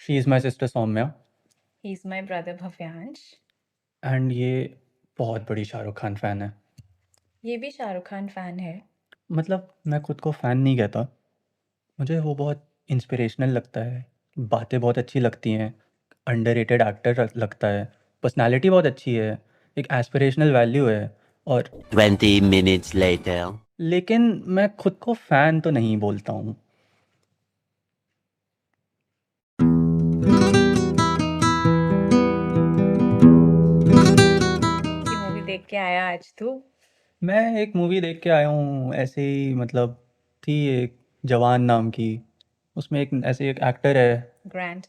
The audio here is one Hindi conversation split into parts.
She is my sister Saumya He's my brother Bhavyansh. And ये बहुत बड़ी शाहरुख खान फ़ैन है। ये भी शाहरुख खान फ़ैन है। मतलब मैं खुद को फ़ैन नहीं कहता, मुझे वो बहुत इंस्पिरेशनल लगता है, बातें बहुत अच्छी लगती हैं, अंडररेटेड एक्टर लगता है, पर्सनैलिटी बहुत अच्छी है, एक एस्पिरेशनल वैल्यू है और 20 minutes later. लेकिन मैं खुद को फ़ैन तो नहीं बोलता हूँ। ये मूवी देख के आया आज तू? मैं एक मूवी देख के आया हूँ ऐसे ही, मतलब थी एक जवान नाम की, उसमें एक ऐसे एक एक्टर है ग्रैंड,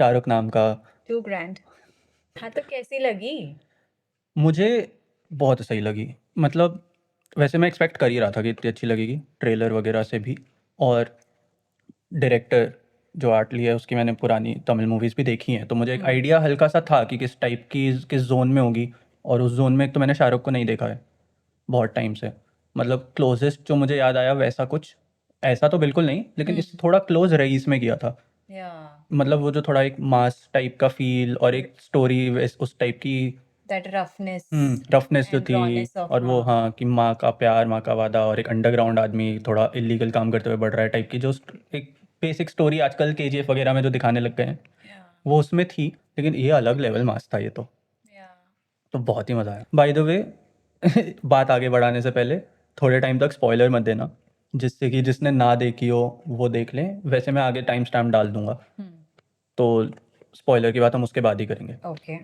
शाहरुख नाम का। Too grand. हाँ, तो कैसी लगी? मुझे बहुत सही लगी, मतलब वैसे मैं एक्सपेक्ट कर ही रहा था कि इतनी अच्छी लगेगी, ट्रेलर वगैरह से भी। और डायरेक्टर जो आर्टली है उसकी मैंने पुरानी तमिल मूवीज़ भी देखी हैं, तो मुझे एक आइडिया हल्का सा था कि किस टाइप की, किस जोन में होगी। और उस जोन में एक तो मैंने शाहरुख को नहीं देखा है बहुत टाइम से, मतलब क्लोजेस्ट जो मुझे याद आया वैसा कुछ, ऐसा तो बिल्कुल नहीं, लेकिन इससे थोड़ा क्लोज रईस में किया था। या मतलब वो जो थोड़ा एक मास टाइप का फील और एक स्टोरी उस टाइप की दैट रफनेस रफनेस जो एंड थी। रॉनेस ऑफ और वो हाँ कि माँ का प्यार, माँ का वादा, और एक अंडरग्राउंड आदमी थोड़ा इलीगल काम करते हुए बढ़ रहा है टाइप की, जो एक बेसिक स्टोरी आजकल केजीएफ वगैरह में जो दिखाने लग गए हैं, वो उसमें थी। लेकिन ये अलग लेवल मास था ये तो बहुत ही मज़ा आया। बाय द वे बात आगे बढ़ाने से पहले थोड़े टाइम तक स्पॉइलर मत देना, जिससे कि जिसने ना देखी हो वो देख लें। वैसे मैं आगे टाइम स्टैम्प डाल दूंगा, तो स्पॉइलर की बात हम उसके बाद ही करेंगे। ओके।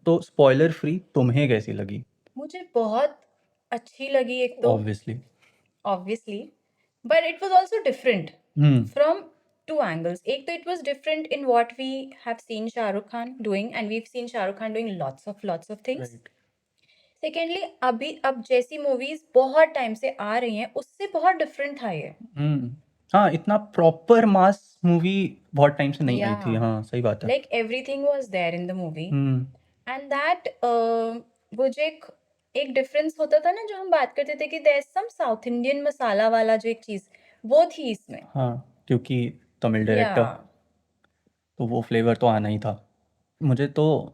तो स्पॉइलर फ्री तुम्हें कैसी लगी? मुझे बहुत अच्छी लगी एक तो, obviously. obviously, but it was also different from two angles. एक तो it was different in what we have seen Shah Rukh Khan doing, and we've seen Shah Rukh Khan doing lots of things. Right. Secondly अभी अब जैसी मूवीज बहुत टाइम से आ रही हैं उससे बहुत डिफरेंट था ये। हाँ, इतना प्रॉपर मास मूवी बहुत टाइम से नहीं आई थी। Yeah. हाँ, सही बात है। Like everything was there in the movie hmm and that वो जो एक डिफरेंस होता था ना, जो हम बात करते थे कि there is some south Indian masala वाला जो एक चीज वो थी इसमें। हाँ, क्योंकि तमिल या डायरेक्टर, तो वो फ्लेवर तो आना ही था। मुझे तो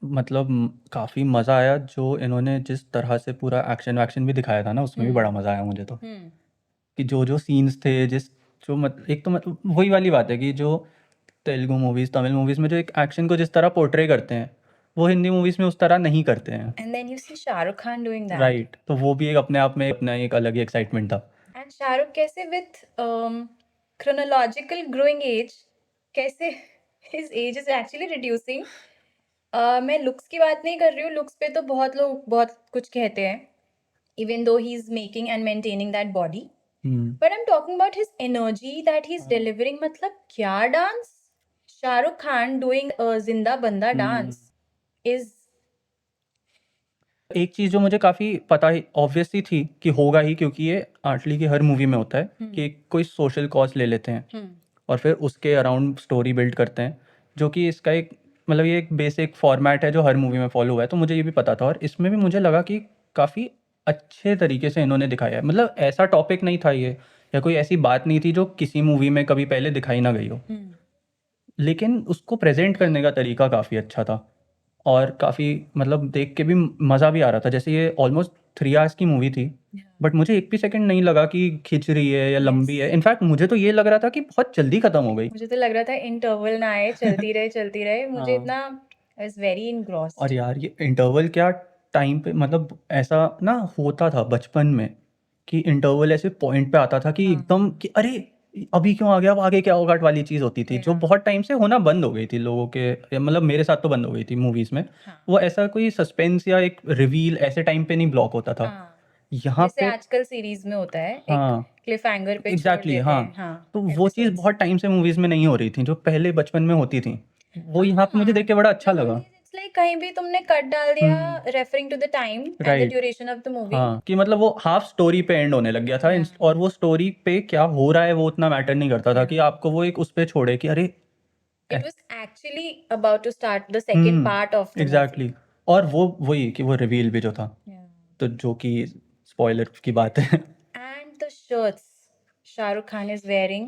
मतलब काफ़ी मज़ा आया जो इन्होंने जिस तरह से पूरा एक्शन वैक्शन भी दिखाया था ना, उसमें भी बड़ा मज़ा आया मुझे तो। कि जो सीन्स थे, जिस जो एक तो मतलब वही वाली बात है कि जो तेलुगु मूवीज़, तमिल मूवीज़ में जो एक एक्शन को जिस तरह पोर्ट्रे करते हैं, वो हिंदी मूवीज़ में उस तरह नहीं करते हैं। And then you see Shahrukh Khan doing that. Right, तो वो भी एक अपने आप में अपना एक अलग ही एक्साइटमेंट था। एंड शाहरुख कैसे विथ chronological growing age, कैसे his age is actually reducing. मैं लुक्स की बात नहीं कर रही हूँ, लुक्स पे तो बहुत लोग बहुत कुछ कहते हैं, even though he's making and maintaining that body. But I'm talking about his energy that he's delivering. मतलब क्या डांस, शाहरुख खान doing जिंदा बंदा डांस is एक चीज़ जो मुझे काफ़ी पता ही ऑब्वियस ही थी कि होगा ही, क्योंकि ये आर्टली की हर मूवी में होता है कि कोई सोशल कॉज ले लेते हैं और फिर उसके अराउंड स्टोरी बिल्ड करते हैं, जो कि इसका एक मतलब ये एक बेसिक फॉर्मेट है जो हर मूवी में फॉलो हुआ है। तो मुझे ये भी पता था, और इसमें भी मुझे लगा कि काफ़ी अच्छे तरीके से इन्होंने दिखाया है। मतलब ऐसा टॉपिक नहीं था ये, या कोई ऐसी बात नहीं थी जो किसी मूवी में कभी पहले दिखाई ना गई हो, लेकिन उसको प्रेजेंट करने का तरीका काफ़ी अच्छा था। और काफ़ी मतलब देख के भी मज़ा भी आ रहा था। जैसे ये ऑलमोस्ट 3 आवर्स की मूवी थी, बट मुझे एक भी सेकंड नहीं लगा कि खिंच रही है या लंबी है। इनफैक्ट मुझे तो ये लग रहा था कि बहुत जल्दी ख़त्म हो गई। मुझे तो लग रहा था इंटरवल ना आए, चलती रहे मुझे हाँ। इतना I was very और engrossed. यार ये इंटरवल क्या टाइम पे, मतलब ऐसा ना होता था बचपन में कि इंटरवल ऐसे पॉइंट पे आता था कि एकदम कि अरे अभी क्यों आ गया, अब आगे क्या होगा वाली चीज़ होती थी, जो बहुत टाइम से होना बंद हो गई थी लोगों के, या मतलब मेरे साथ तो बंद हो गई थी मूवीज़ में। वो ऐसा कोई सस्पेंस या एक रिवील ऐसे टाइम पे नहीं ब्लॉक होता था। यहाँ जैसे पे आजकल सीरीज में होता है, एक हाँ, क्लिफ हैंगर पे छोड़ एग्ज़ैक्टली देते हाँ। हैं। हाँ, तो वो चीज़ episodes. बहुत टाइम से मूवीज़ में नहीं हो रही थी, जो पहले बचपन में होती थी। वो यहाँ पे मुझे देख के बड़ा अच्छा लगा। Nowadays it's like कहीं भी तुमने कट डाल दिया, referring to the time and the right. Duration of the movie. हाँ, कि मतलब वो हाफ स्टोरी पे एंड होने लग गया था। और वो स्टोरी पे क्या हो रहा है वो उतना मैटर नहीं करता था कि आपको वो एक उस पे छोड़े कि अरे It was actually about to start the second part of the movie. Exactly. और वो वही कि वो रिवील भी जो था, तो जो कि स्पॉइलर की बात है। And the shirts Shah Rukh Khan is wearing,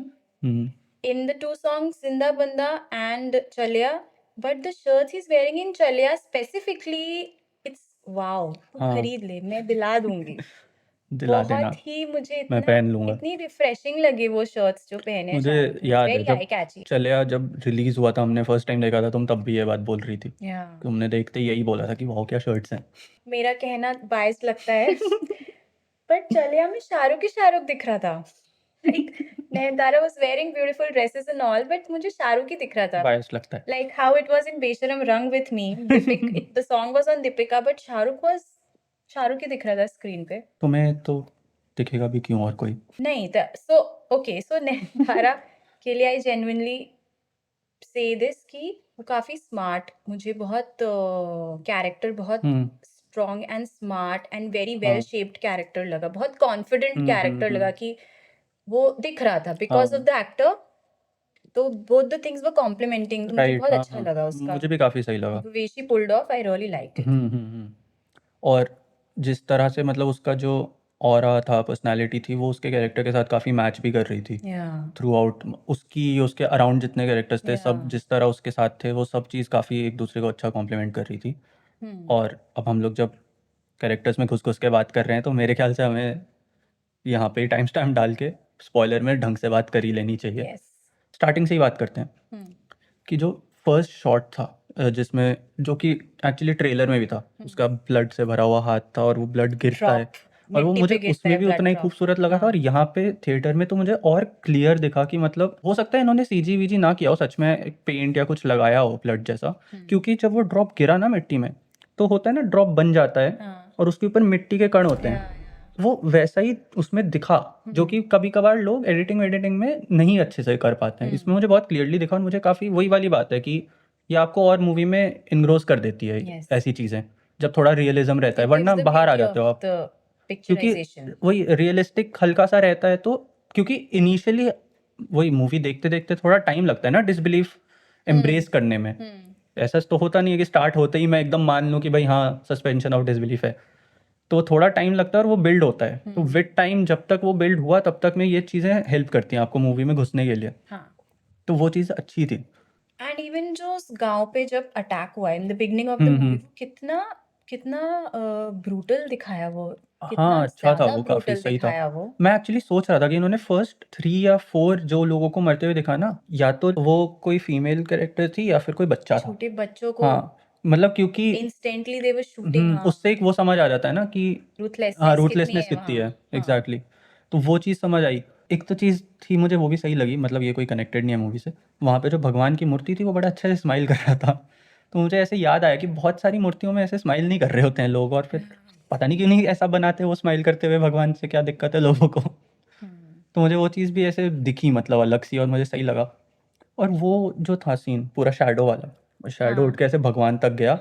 in the two songs Zinda Banda and Chalya, but the shirts he's wearing in Chalya specifically, it's wow. तू हाँ खरीद ले, मैं दिला दूंगी। दिला देना, बहुत ही मुझे मैं इतना पहन लूंगा। इतनी रिफ्रेशिंग लगी वो शर्ट्स जो पहने हैं मुझे शाहरुख ने, याद है वेरी जब आई कैची। चलिया जब रिलीज हुआ था, हमने फर्स्ट टाइम देखा था, तुम तब भी ये बात बोल रही थी। या तुमने देखते ही यही बोला था कि वाह क्या शर्ट्स हैं। मेरा कहना बायस लगता है बट चलिया में शाहरुख ही शाहरुख दिख रहा था। Like Nayanthara was wearing beautiful dresses and all, but मुझे शाहरुख ही दिख रहा था। बायस लगता है। Like how it was in Besharam Rang with me. The song was on Deepika, but Shahrukh ही दिख रहा था स्क्रीन पे। तुम्हें तो दिखेगा भी क्यों और कोई। नहीं so नयनतारा के लिए I genuinely say this कि वो काफी स्मार्ट, मुझे बहुत कैरेक्टर बहुत strong and smart and very well हाँ शेप्ड कैरेक्टर लगा, बहुत कॉन्फिडेंट कैरेक्टर लगा हम्म। कि वो दिख रहा था बिकॉज हाँ ऑफ द एक्टर। तो both the things were complementing, तो मुझे राइट, बहुत हाँ अच्छा हाँ लगा उसका। मुझे भी काफी सही लगा। The way she pulled off, I really liked it. और जिस तरह से मतलब उसका जो ऑरा था, पर्सनालिटी थी, वो उसके कैरेक्टर के साथ काफ़ी मैच भी कर रही थी Yeah, थ्रू आउट। उसके अराउंड जितने कैरेक्टर्स थे, सब yeah. जिस तरह उसके साथ थे, वो सब चीज़ काफ़ी एक दूसरे को अच्छा कॉम्प्लीमेंट कर रही थी। Hmm. और अब हम लोग जब कैरेक्टर्स में घुस के बात कर रहे हैं, तो मेरे ख्याल से हमें यहाँ पे टाइम स्टैम्प डाल के स्पॉइलर में ढंग से बात कर ही लेनी चाहिए। Yes. स्टार्टिंग से ही बात करते हैं Hmm. कि जो फर्स्ट शॉट था, जिसमें जो कि एक्चुअली ट्रेलर में भी था, उसका ब्लड से भरा हुआ हाथ था और वो ब्लड गिरता है, Drop, और वो मिट्टी मुझे पे गिरता उसमें है भी blood उतना ही drop. खूबसूरत लगा था। हाँ. और यहाँ पे थिएटर में तो मुझे और क्लियर दिखा कि मतलब हो सकता है इन्होंने सीजी वीजी ना किया हो, सच में एक पेंट या कुछ लगाया हो ब्लड जैसा, क्योंकि जब वो ड्रॉप गिरा ना मिट्टी में, तो होता है ना ड्रॉप बन जाता है हाँ. और उसके ऊपर मिट्टी के कण होते हैं, वो वैसा ही उसमें दिखा, जो कि कभी कभार लोग एडिटिंग में नहीं अच्छे से कर पाते हैं। इसमें मुझे बहुत क्लियरली दिखा, और मुझे काफ़ी वही वाली बात है कि ये आपको और मूवी में इनग्रोस कर देती है Yes. ऐसी चीज़ें, जब थोड़ा रियलिज्म रहता है, It वरना gives the बाहर आ beauty जाते हो of आप। the क्योंकि picturization. वही रियलिस्टिक हल्का सा रहता है, तो क्योंकि इनिशियली वही मूवी देखते देखते थोड़ा टाइम लगता है ना डिसबिलीफ एम्ब्रेस करने में। ऐसा तो होता नहीं है कि स्टार्ट होते ही मैं एकदम मान लूँ कि भाई हाँ सस्पेंशन ऑफ डिसबिलीफ है, तो थोड़ा टाइम लगता है और वो बिल्ड होता है। तो विद टाइम जब तक वो बिल्ड हुआ, तब तक में ये चीज़ें हेल्प करती हैं आपको मूवी में घुसने के लिए, हाँ. तो वो चीज़ अच्छी थी। एंड इवन जो उस गांव पे जब अटैक हुआ in the beginning of the movie, वो कितना कितना ब्रूटल दिखाया, वो कितना हाँ अच्छा था, ज्यादा वो काफ़ी ब्रूटल सही था। दिखाया वो। मैं एक्चुअली सोच रहा था कि इन्होंने फर्स्ट 3 या 4 जो लोगों को मरते हुए दिखा ना, या तो वो कोई फीमेल कैरेक्टर थी या फिर कोई बच्चा था। छोटे बच्चों को हाँ मतलब क्योंकि इंस्टेंटली दे वर शूटिंग। हाँ, उससे एक वो समझ आ जाता है ना कि हाँ रूथलेसनेस रूथलेसनेस कितनी है। एग्जैक्टली, तो वो चीज़ समझ आई। एक तो चीज़ थी मुझे वो भी सही लगी, मतलब ये कोई कनेक्टेड नहीं है मूवी से, वहाँ पे जो भगवान की मूर्ति थी वो बड़ा अच्छे से स्माइल कर रहा था, तो मुझे ऐसे याद आया कि बहुत सारी मूर्तियों में ऐसे स्माइल नहीं कर रहे होते हैं लोग, और फिर पता नहीं क्यों नहीं ऐसा बनाते वो स्माइल करते हुए, भगवान से क्या दिक्कत है लोगों को। तो मुझे वो चीज़ भी ऐसे दिखी, मतलब अलग सी, और मुझे सही लगा। और वो जो था सीन पूरा शैडो वाला, शैडो उठ के ऐसे भगवान तक गया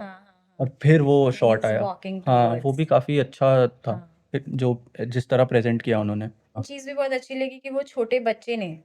और फिर वो शॉट आया, हाँ वो भी काफ़ी अच्छा था। जो जिस तरह प्रेजेंट किया उन्होंने। चीज भी बहुत अच्छी लगी कि वो छोटे बच्चे ने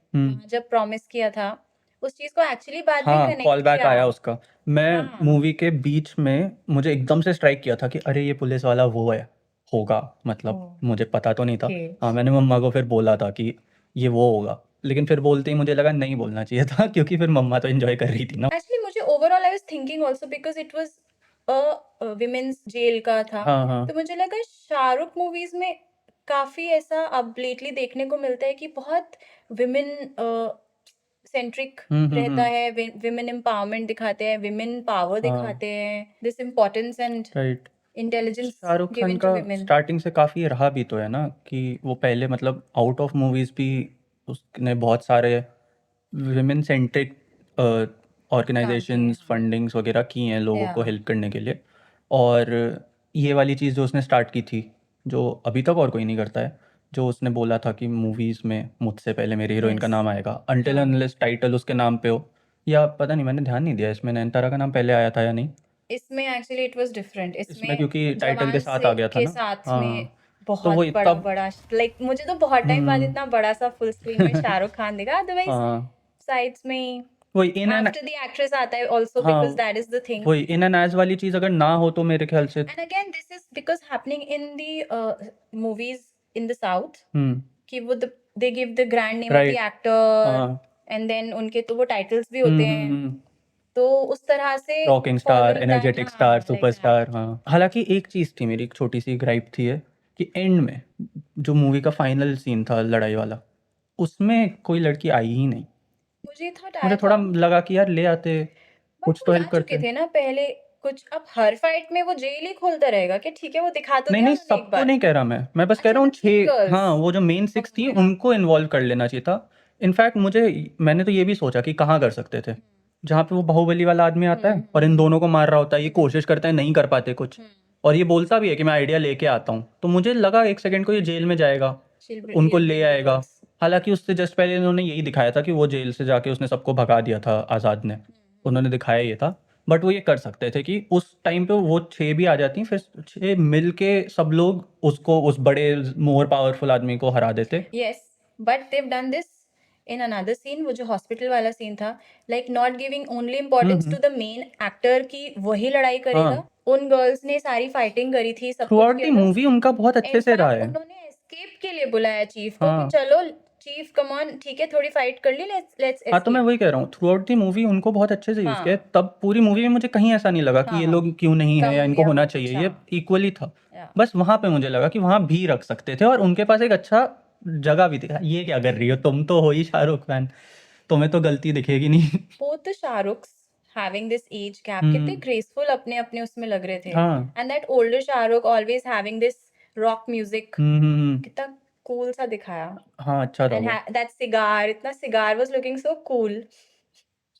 जब प्रॉमिस किया था, उस चीज को एक्चुअली बाद में हाँ कनेक्ट कॉल बैक किया। आया उसका। मैं हाँ। मूवी के बीच में मुझे एकदम से स्ट्राइक किया था कि अरे ये पुलिस वाला वो है, होगा, मतलब मुझे पता तो नहीं था। Okay. हाँ मैंने मम्मा को फिर बोला था कि ये वो होगा, लेकिन फिर बोलते ही मुझे लगा नहीं बोलना चाहिए था क्योंकि फिर मम्मा तो एंजॉय कर रही थी ना। एक्चुअली मुझे overall I was thinking also because it was women's jail का था, हाँ तो मुझे लगा शाहरुख मूवीज में काफी ऐसा अब लेटली देखने को मिलता है कि बहुत विमेन सेंट्रिक रहता है, विमेन एम्पावरमेंट दिखाते हैं, विमेन पावर दिखाते हैं, this importance and right. Intelligence Shahrukh Khan given to का विमेन। स्टार्टिंग से काफ़ी रहा भी तो है ना, कि वो पहले मतलब आउट ऑफ मूवीज़ भी उसने बहुत सारे विमेन सेंट्रिक ऑर्गेनाइजेशंस फंडिंग्स वगैरह की हैं लोगों को हेल्प करने के लिए। और ये वाली चीज़ जो उसने स्टार्ट की थी, जो अभी तक और कोई नहीं करता है, जो उसने बोला था कि मूवीज़ में मुझसे पहले मेरी हीरोइन का नाम आएगा, अनटिल अनलेस टाइटल उसके नाम पे हो, या पता नहीं, मैंने ध्यान नहीं दिया इसमें नयनतारा का नाम पहले आया था या नहीं। इसमें एक्चुअली इट वाज डिफरेंट, इसमें क्योंकि टाइटल के साथ आ गया था के ना। साथ हाँ में तो बहुत वही बड़ा तब बड़ा लाइक मुझे तो बहुत टाइम बाद इतना बड़ा सा फुल स्क्रीन में शाहरुख खान दिखा, अदरवाइज हाँ साइड्स में वही in and after the actress आता है आल्सो हाँ because that is the thing. वही इन एंड एज वाली चीज़ अगर ना हो तो मेरे ख्याल से and again this is because happening in the movies in the south hmm कि वो they give the grand name of the right. Actor, हाँ एंड देन उनके तो वो टाइटल्स भी होते हैं, तो उस तरह से rocking follow star, that, energetic हाँ स्टार, लाइक सुपरस्टार। दैट। हाँ, हालांकि एक चीज़ थी, मेरी एक छोटी सी ग्राइप थी है कि एंड में जो मूवी का फाइनल सीन था लड़ाई वाला, उसमें कोई लड़की आई ही नहीं। मुझे थॉट मुझे आया थोड़ा था, लगा कि यार ले आते, बट कुछ वो तो ला हेल्प चुके करते। थे ना पहले कुछ। अब हर फाइट में वो जेल ही खोलता रहेगा कि ठीक है, वो दिखा तो नहीं दिया नहीं, उन्होंने एक सबको बार। नहीं कह रहा मैं बस कह अच्छा, रहा हूँ द मेन 6। हाँ, गर्ल्स। वो जो मेन 6 थी ओके, हाँ। उनको इन्वॉल्व कर लेना चाहिए था। इनफैक्ट मैंने तो ये भी सोचा कि कहाँ कर सकते थे, जहाँ पे वो बाहुबली वाला आदमी आता है और इन दोनों को मार रहा होता है, ये कोशिश करते हैं, नहीं कर पाते कुछ, और ये बोलता भी है कि मैं आइडिया लेके आता हूँ, तो मुझे लगा एक सेकंड को ये जेल में जाएगा, उनको ले आएगा। हालांकि उससे जस्ट पहले इन्होंने यही दिखाया था कि वो जेल से जाके उसने सबको भगा दिया था, आज़ाद ने, उन्होंने दिखाया ये था। बट वो ये कर सकते थे कि उस टाइम पे वो 6 भी आ जाती, फिर 6 मिल के सब लोग उसको, उस बड़े मोर पावरफुल आदमी को हरा देते। Yes, but they've done this in another scene, वो जो हॉस्पिटल वाला सीन था, like not giving only importance to the main actor की वही लड़ाई करेगा। हाँ, उन गर्ल्स ने सारी फाइटिंग करी थी, सब थ्रू कुछ आउट दी किया था। मूवी उनका बहुत अच्छे से रहा इनफैक्ट है। उन्होंने एस्केप के लिए बुलाया चीफ को कि हाँ चलो चीफ कम ऑन, ठीक है थोड़ी फाइट कर ली, लेट्स हाँ, तो मैं एस्केप। वही कह रहा हूँ, थ्रू आउट दी मूवी उनको बहुत अच्छे से यूज़ किया है। हाँ तब पूरी मूवी में मुझे कहीं ऐसा नहीं लगा कि ये हाँ, लोग क्यों नहीं है या कम इनको या होना कुछ, चाहिए, ये हाँ इक्वली था। या बस वहाँ पे मुझे लगा कि वहाँ भी रख सकते थे, और उनके पास एक अच्छा जगह भी थी। ये क्या कर रही हो, तुम तो हो ही शाहरुख फैन, तुम्हें तो गलती दिखेगी नहीं। both the Shahrukhs having this age gap, कितने हम्म। graceful अपने अपने उसमें लग रहे थे। हाँ। And that older Shahrukh always having this rock music, कितना cool सा दिखाया। हाँ, अच्छा था And वो। that cigar, इतना cigar was looking so cool.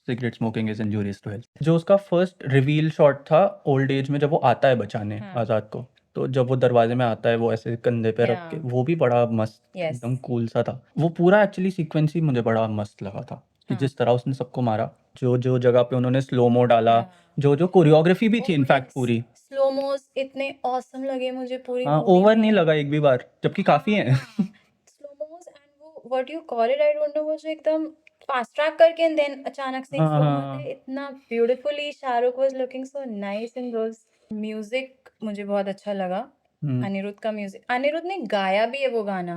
Cigarette smoking is injurious to health. जो उसका फर्स्ट रिवील शॉट था ओल्ड एज में, जब वो आता है बचाने हाँ आज़ाद को, तो जब वो दरवाजे में आता है वो ऐसे कंधे पे रख के, या वो भी बड़ा मस्त, यस एकदम कूल सा था। वो पूरा एक्चुअली सीक्वेंस ही मुझे बड़ा मस्त लगा था कि हाँ जिस तरह उसने सबको मारा, जो जो जगह पे उन्होंने स्लोमो डाला, या जो जो कोरियोग्राफी भी थी इनफैक्ट ओएक्स पूरी। स्लो मोस इतने awesome लगे मुझे पूरी हाँ, मूवी ओवर नहीं में। लगा एक भी बार, जबकि काफ़ी है। हाँ, स्लो मोस एंड वो what you call it, I don't know, वो जो एकदम फास्ट ट्रैक करके एंड देन अचानक से एक हाँ स्लो हाँ मोस है, हाँ। इतना beautifully Shahrukh was looking so nice in those. Music मुझे बहुत अच्छा लगा, अनिरुद्ध का म्यूजिक, अनिरुद्ध ने गाया भी है वो गाना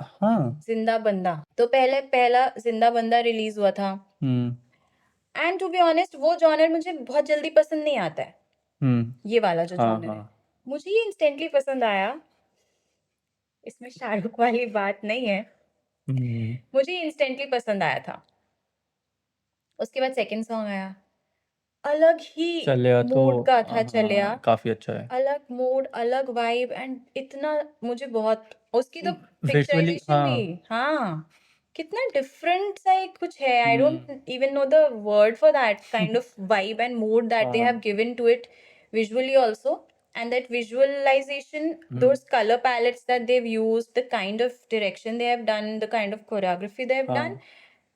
हाँ। जिंदा बंदा, तो पहला जिंदा बंदा रिलीज हुआ था। हम्म एंड टू बी ऑनेस्ट वो जॉनर मुझे बहुत जल्दी पसंद नहीं आता है, ये वाला जो हाँ जॉनर है हाँ। मुझे ये इंस्टेंटली पसंद आया। इसमें शाहरुख वाली बात नहीं है, हम्म मुझे ये इंस्टेंटली पसंद आया था। उसके बाद सेकंड सॉन्ग आया, अलग ही चलिया तो मूड का था चलिया, हाँ, काफ़ी अच्छा है। अलग मूड अलग वाइब एंड इतना मुझे बहुत, उसकी तो विजुअली पिक्चराइजेशन हाँ। भी, हाँ कितना डिफरेंट सा एक कुछ है, I hmm don't even know the word for that kind of vibe and mood that they have हाँ। Given to it visually also, and that visualization, hmm those color palettes that they've used, the kind of direction they have done, the kind of choreography they have done हाँ,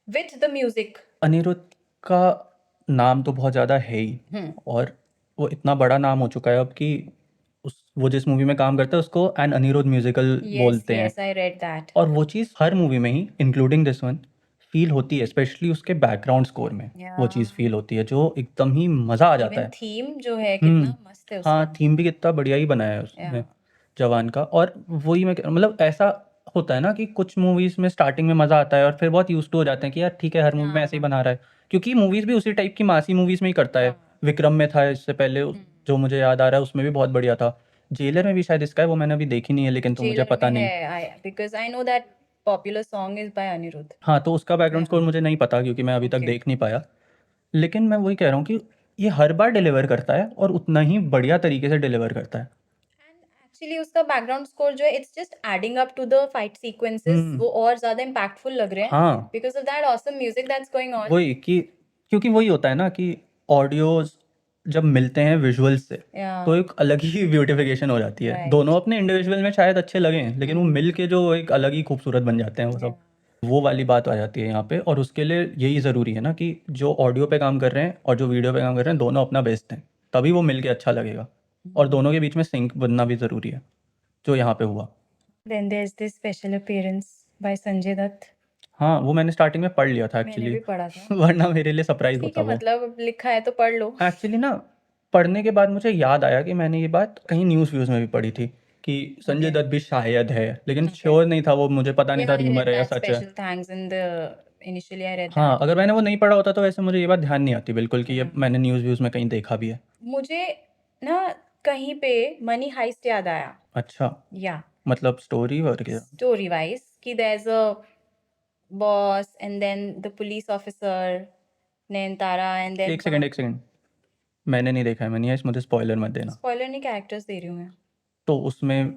with the music. अनिरुद्ध का नाम तो बहुत ज़्यादा है ही, और वो इतना बड़ा नाम हो चुका है अब कि वो जिस मूवी में काम करता है उसको एन अनिरुद्ध म्यूजिकल Yes, बोलते हैं। yes, I read that. और वो चीज़ हर मूवी में ही इंक्लूडिंग दिस वन फील होती है, स्पेशली उसके बैकग्राउंड स्कोर में वो Yeah. चीज़ फील होती है, जो एकदम ही मज़ा आ जाता Even है। theme जो है कितना मस्त है उसका। हाँ, थीम भी कितना बढ़िया ही बनाया है उसने Yeah. जवान का। और वही मतलब ऐसा होता है ना कि कुछ मूवीज़ में स्टार्टिंग में मज़ा आता है और फिर बहुत यूज्ड टू हो जाते हैं कि यार ठीक है, हर मूवी में ऐसे ही हाँ बना रहा है, क्योंकि मूवीज़ भी उसी टाइप की मासी मूवीज़ में ही करता है। हाँ विक्रम में था इससे पहले, जो मुझे याद आ रहा है उसमें भी बहुत बढ़िया था। जेलर में भी शायद इसका है, वो मैंने अभी देखी नहीं है, लेकिन तो मुझे जेलर पता में नहीं। है, because I know that popular song is by Anirudh. हाँ, तो उसका बैकग्राउंड Yeah. स्कोर मुझे नहीं पता क्योंकि मैं अभी तक Okay. देख नहीं पाया। लेकिन मैं वही कह रहा हूँ कि ये हर बार डिलीवर करता है और उतना ही बढ़िया तरीके से डिलीवर करता है। And actually उसका बैकग्राउंड स्कोर जो है, it's just adding up to the fight sequences, वो और ज्यादा impactful लग रहे हैं हाँ, because of that awesome music that's going on. वही कि क्योंकि वही होता है ना कि ऑडियोज जब मिलते हैं विजुअल्स से, Yeah. तो एक अलग ही ब्यूटिफिकेशन हो जाती है। Right. दोनों अपने इंडिविजुअल में शायद अच्छे लगें, लेकिन वो मिल के जो एक अलग ही खूबसूरत बन जाते हैं वो सब, वो वाली बात आ जाती है यहाँ पे। और उसके लिए यही ज़रूरी है ना कि जो ऑडियो पे काम कर रहे हैं और जो वीडियो पे काम कर रहे हैं, दोनों अपना बेस्ट हैं, तभी वो मिल के अच्छा लगेगा। और दोनों के बीच में सिंक बनना भी ज़रूरी है, जो यहाँ पे हुआ। Then there's this special appearance by Sanjay Dutt. हाँ, वो मैंने स्टार्टिंग में पढ़ लिया था मैंने एक्चुअली, भी पढ़ा था। वरना मेरे लिए सरप्राइज ठीक होता है, वो। मतलब अब लिखा है तो पढ़ लो। एक्चुअली ना, पढ़ने के बाद मुझे याद आया कि मैंने ये बात कहीं न्यूज़ व्यूज़ में भी पढ़ी थी कि संजय Okay. दत्त भी शायद है, लेकिन Okay. श्योर नहीं था वो, मुझे पता नहीं Yeah, था I रूमर read है या that सच है। special thanks in the initially I read हाँ, that. अगर मैंने वो नहीं पढ़ा होता तो वैसे मुझे ये बात ध्यान नहीं आती बिल्कुल कि ये Yeah. मैंने न्यूज़ व्यूज़ में कहीं देखा भी है। मुझे ना कहीं पे मनी हाइस्ट याद आया. अच्छा, Yeah. मतलब स्टोरी वगैरह? Story wise कि there's a boss and then the police officer Nayantara and then एक सेकंड मैंने नहीं देखा है मनी हाइस्ट, मुझे स्पॉइलर मत देना। स्पॉइलर नहीं कैरेक्टर्स दे रही हूँ मैं. तो उसमें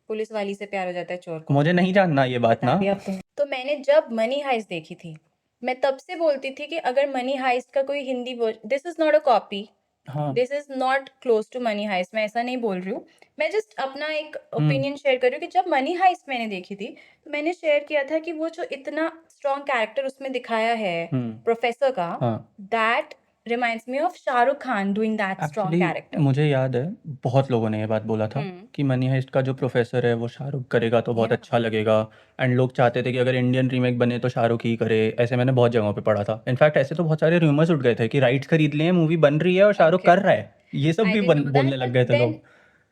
पुलिस वाली से प्यार हो जाता है चोर को. मुझे नहीं जानना ये बात बता ना। दिया अब तुमने. तो मैंने जब मनी हाइस्ट देखी थी मैं तब से बोलती थी कि अगर मनी हाइस्ट का कोई Hindi this is not a copy, हाँ, this is not close to money heist. मैं ऐसा नहीं बोल रही हूँ, मैं जस्ट अपना एक ओपिनियन शेयर कर रही हूँ कि जब मनी हाइस्ट मैंने देखी थी तो मैंने शेयर किया था कि वो जो इतना स्ट्रॉन्ग कैरेक्टर उसमें दिखाया है प्रोफेसर का, हाँ। That reminds me of Shahrukh Khan doing that strong actually character. मुझे याद है बहुत लोगों ने ये बात बोला था कि मनी हाइस्ट का जो प्रोफेसर है वो शाहरुख करेगा तो बहुत Yeah. अच्छा लगेगा, एंड लोग चाहते थे कि अगर इंडियन रीमेक बने तो शाहरुख ही करे। ऐसे मैंने बहुत जगहों पे पढ़ा था। इनफैक्ट ऐसे तो बहुत सारे रूमर्स उठ गए थे कि राइट्स खरीद लिए, मूवी बन रही है और शाहरुख Okay. कर रहा है, ये सब I भी didn't know बोलने that, लग but गए थे then लोग।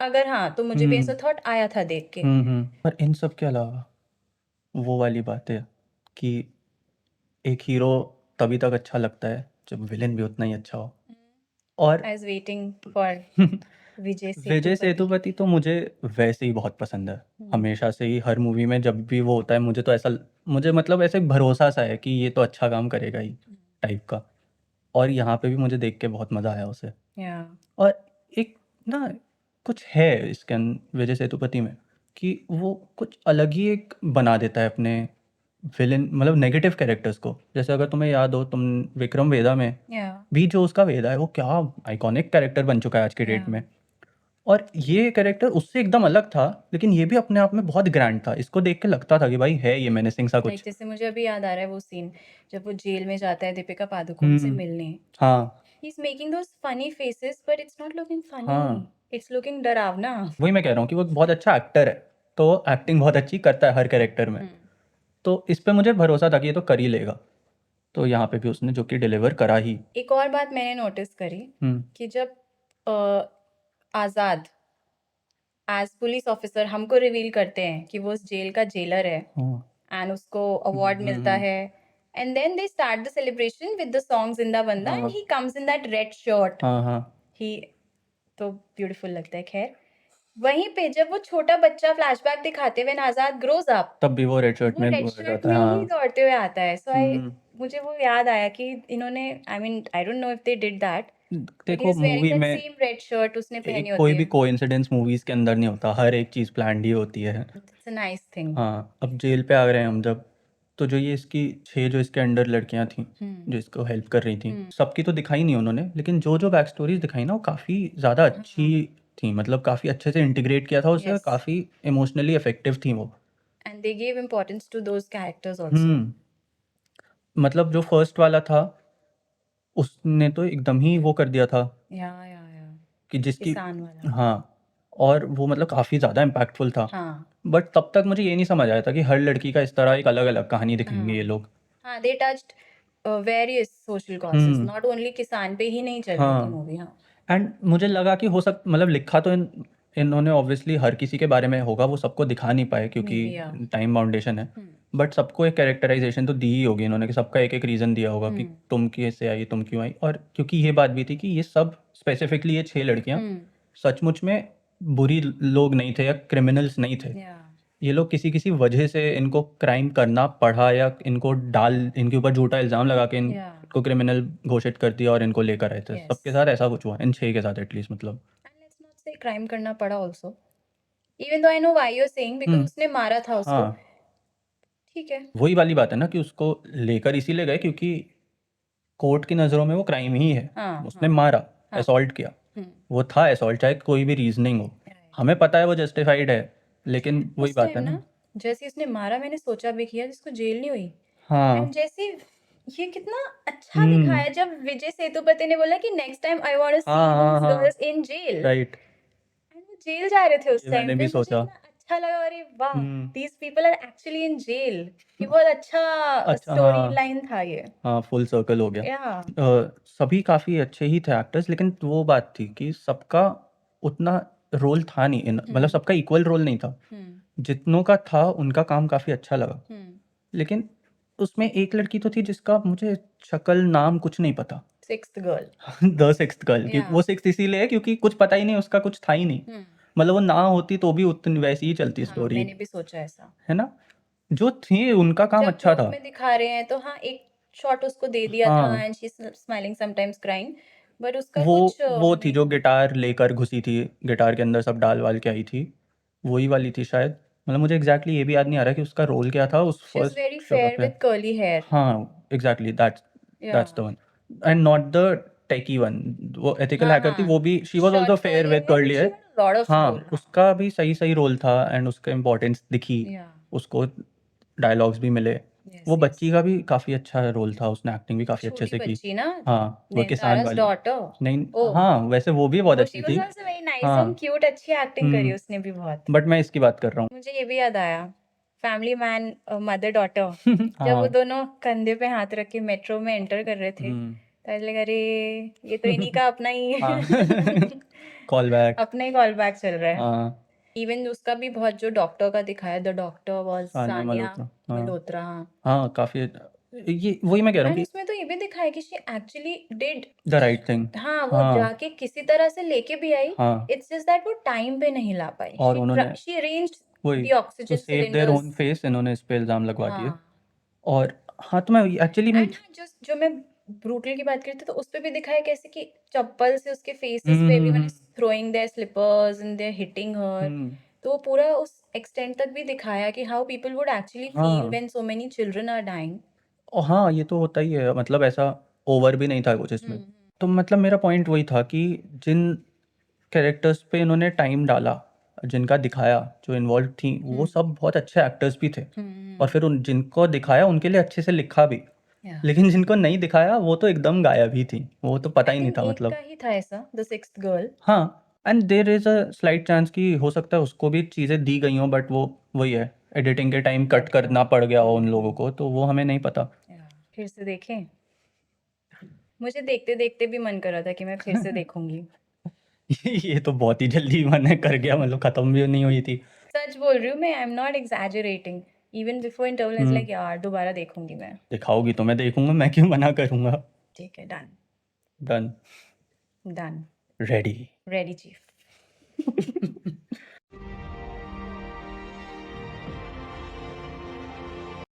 अगर हाँ तो मुझे भी ऐसा थॉट आया था देख के. पर इन सब के अलावा वो वाली बात है कि एक हीरो तभी तक अच्छा लगता है जब विलेन भी उतना ही अच्छा हो। और I was waiting for Vijay Vijay Sethupathi. Sethupathi तो मुझे वैसे ही बहुत पसंद है, हमेशा से ही। हर मूवी में जब भी वो होता है मुझे तो ऐसा, मुझे मतलब ऐसे भरोसा सा है कि ये तो अच्छा काम करेगा ही टाइप का। और यहाँ पे भी मुझे देख के बहुत मज़ा आया उसे। Yeah. और एक ना कुछ है इसके विजय सेतुपति में कि वो कुछ अलग ही एक बना देता है अपने विलेन, मतलब नेगेटिव कैरेक्टर्स को। जैसे अगर तुम्हें याद हो, तुम विक्रम वेदा में Yeah. भी जो उसका वेदा है वो क्या आइकॉनिक कैरेक्टर बन चुका है आज के डेट Yeah. में। और ये कैरेक्टर उससे एकदम अलग था, लेकिन ये भी अपने आप में बहुत ग्रैंड था। इसको देख के लगता था कि भाई है ये मेनेसिंग सा Like कुछ। जैसे मुझे अभी याद आ रहा है वो सीन जब वो जेल में जाता है दीपिका पादुकोण से मिलने. हाँ, He's making those funny faces, but it's not looking funny. हाँ। It's looking डरावना. वही मैं कह रहा हूँ कि वो बहुत अच्छा एक्टर है, तो एक्टिंग बहुत अच्छी करता है हर कैरेक्टर में। तो इस पे मुझे भरोसा था कि ये तो कर ही लेगा, तो यहाँ पे भी उसने जो कि डिलीवर करा ही। एक और बात मैंने नोटिस करी कि जब आजाद एज पुलिस ऑफिसर हमको रिवील करते हैं कि वो उस जेल का जेलर है एंड उसको अवार्ड मिलता है, and then they start the celebration with the song Zinda Banda and he comes in that red shirt. He तो ब्यूटीफुल लगता है. खैर वहीं पे जब वो छोटा बच्चा फ्लैशबैक दिखाते हुए आजाद ग्रोज अप, तब भी वो रेड शर्ट वो में रेड हो शर्ट जाता में है। ही हाँ, दौड़ते हुए आता है. सो मुझे वो याद आया कि इन्होंने I mean I don't know if they did that, but he देखो इज वेयरिंग मूवी दैट में सेम रेड शर्ट उसने पहनी कोई होती भी है. कोइंसिडेंस मूवीज के अंदर नहीं होता, हर एक चीज़ प्लान्ड ही होती है। It's a nice thing. हाँ, अब जेल पे आ गए हम जब, तो जो ये इसकी 6 जो इसके अंडर लड़कियां थी जो इसको हेल्प कर रही थी, सबकी तो दिखाई नहीं उन्होंने, लेकिन जो जो बैक स्टोरीज दिखाई ना वो काफ़ी ज़्यादा अच्छी थी। मतलब काफ़ी अच्छे से इंटीग्रेट किया था उसे, Yes. काफ़ी इमोशनली इफेक्टिव थी वो। And they give importance to those characters also. मतलब जो फर्स्ट वाला था उसने तो एकदम ही वो कर दिया था या कि जिसकी, किसान वाला. हाँ, और वो मतलब काफ़ी ज़्यादा इम्पैक्टफुल था। हाँ बट तब तक मुझे ये नहीं समझ आया था कि हर लड़की का इस तरह एक अलग अलग कहानी दिखाएंगे ये लोग। हाँ they touched various social causes, not only किसान पे ही नहीं चल रही थी मूवी. हाँ एंड मुझे लगा कि हो सक मतलब लिखा तो इन्होंने ऑब्वियसली हर किसी के बारे में होगा, वो सबको दिखा नहीं पाए क्योंकि Maybe, yeah. टाइम बाउंडेशन है। बट सबको एक कैरेक्टराइजेशन तो दी ही होगी इन्होंने, कि सबका एक एक रीज़न दिया होगा कि तुम कैसे आई, तुम क्यों आई। और क्योंकि ये बात भी थी कि ये सब स्पेसिफिकली ये 6 लड़कियां सचमुच में बुरी लोग नहीं थे या क्रिमिनल्स नहीं थे। या ये लोग किसी किसी वजह से इनको क्राइम करना पड़ा या इनको इनके ऊपर झूठा इल्ज़ाम लगा के इनको क्रिमिनल घोषित कर दिया और इनको लेकर आए थे। Yes. सबके साथ ऐसा कुछ हुआ, इन 6 के साथ एटलीस्ट। मतलब and let's not say crime करना पड़ा also, even though I know why you are saying because उसने मारा था उसको. हाँ, ठीक है. वही वाली बात है ना कि उसको लेकर इसीलिए गए क्योंकि कोर्ट की नज़रों में वो क्राइम ही है। हाँ, उसने मारा, असॉल्ट किया, वो था असॉल्ट, चाहे कोई भी रीजनिंग हो। हमें पता है वो जस्टिफाइड है, लेकिन वही उस बात है टाइम ना। ना जैसे उसने मारा मैंने सोचा भी किया जिसको जेल नहीं हुई. हाँ, एंड जैसे ये कितना अच्छा दिखाया जब विजय सेतुपति ने बोला कि next time I want to see हाँ, दीस हाँ, girls in jail. Right, and वो जेल जा रहे थे उस ये टाइम मैंने पे. भी मुझे सोचा। इतना अच्छा लगा, अरे वाह these people are actually in jail. ये बहुत अच्छा अच्छा, स्टोरी हाँ, लाइन था ये. हाँ, फुल सर्कल हो गया। या सभी काफ़ी अच्छे ही थे एक्टर्स, लेकिन वो बात थी कि सबका उतना रोल था नहीं, मतलब सबका इक्वल रोल नहीं था। जितनों का था उनका काम काफ़ी अच्छा लगा, लेकिन उसमें एक लड़की तो थी जिसका मुझे शक्ल नाम कुछ नहीं पता। Sixth girl. The sixth girl, या वो सिक्स्थ इसीलिए है क्योंकि कुछ पता ही नहीं, उसका कुछ था ही नहीं। मतलब वो ना होती तो भी उतनी वैसी ही चलती हाँ स्टोरी, मैंने भी सोचा ऐसा। है ना? जो थी उनका काम जब अच्छा ग्रुप था। में दिखा रहे हैं तो हाँ एक शॉट उसको दे दिया था हाँ, and she smiling sometimes crying, but उसका वो कुछ वो थी नहीं जो था। गिटार लेकर घुसी थी, गिटार के अंदर सब डाल वाल के आई थी, वही वाली थी शायद। मतलब मुझे एग्जैक्टली ये भी याद नहीं आ रहा कि उसका रोल क्या था उस शी इज फर्स्ट वेरी जगह फेयर पे। With curly hair. हाँ exactly, that's yeah the one, and not the techie one. वो एथिकल हाँ हैकर थी, हाँ वो भी she was also short fair curly with hair curly and she है। Had a lot of role. हाँ, हाँ उसका भी सही सही रोल था एंड उसका इम्पोर्टेंस दिखी, या उसको डायलॉग्स भी मिले। यस वो यस। बच्ची का भी काफ़ी अच्छा रोल था, उसने एक्टिंग भी काफ़ी अच्छे छोटी से की। बच्ची ना, हाँ, वो किसान नयनतारा's वाली। डॉटर। नहीं, ओ हाँ, वैसे वो भी बहुत वो अच्छी शी वाज थी। आल्सो वेरी नाइस एंड हाँ, क्यूट, अच्छी एक्टिंग करी उसने भी बहुत। बट मैं इसकी बात कर रहा हूँ। मुझे ये भी याद आया, फैमिली मैन मदर डॉटर, जब वो हाँ, दोनों कंधे पे हाथ रख के मेट्रो में एंटर कर रहे थे, तो ऐसे लगा अरे ये तो इन्हीं का अपना ही हाँ, कॉल बैक। अपना ही कॉल बैक चल रहा है। हाँ, इवन उसका भी बहुत जो डॉक्टर का दिखाया, the doctor was Sania Sania Malhotra. हाँ, मल्होत्रा। हाँ हाँ, काफ़ी, ये वही मैं कह रहा हूँ एंड कि उसमें तो ये भी दिखाया कि she actually did, the right thing. हाँ वो हाँ, जाके किसी तरह से लेके भी आई। हाँ, इट्स जस्ट दैट वो टाइम पे नहीं ला पाई। और उन्होंने शी अरेंज्ड वही the two oxygen save their own cylinders. Face इन्होंने इस पे इल्ज़ाम लगवा दिए। हाँ और हाँ, तो मैं एक्चुअली मैं एंड हाँ जो मैं ब्रूटल की बात करती तो उस पे भी दिखाया कैसे कि चप्पल से उसके फेसेस हुँ, पे हुँ, एवरीवन हुँ, is throwing their slippers and they are hitting her. हुँ, तो वो पूरा उस एक्सटेंट तक भी दिखाया कि how people would actually feel हाँ। When so many children are dying. हाँ, ये तो होता ही है, मतलब ऐसा ओवर भी नहीं था कुछ इसमें। तो मतलब मेरा पॉइंट वही था कि जिन कैरेक्टर्स पे इन्होंने टाइम डाला, जिनका दिखाया, जो इन्वॉल्व थी, वो सब बहुत अच्छे एक्टर्स भी थे। और फिर उन जिनको दिखाया उनके लिए अच्छे से लिखा भी। या लेकिन जिनको नहीं दिखाया वो तो एकदम गायब ही थी, वो तो पता आई ही नहीं थिंक था एक का मतलब। ही था ऐसा, द सिक्स्थ गर्ल। हाँ, and there is a slight chance कि हो सकता है उसको भी चीज़ें दी गई हों, बट वो वही है, एडिटिंग के टाइम कट करना पड़ गया हो उन लोगों को, तो वो हमें नहीं पता। फिर से देखें, मुझे देखते देखते भी मन कर रहा था कि मैं फिर से देखूंगी। ये तो बहुत ही जल्दी मैंने कर गया, मतलब खत्म भी नहीं हुई थी। सच बोल रही हूँ मैं, I am not exaggerating. Even before interval is like यार दोबारा देखूंगी मैं। दिखाओगी तो मैं देखूंगा, मैं क्यों मना करूंगा। ठीक है, done done, done, ready. Ready chief.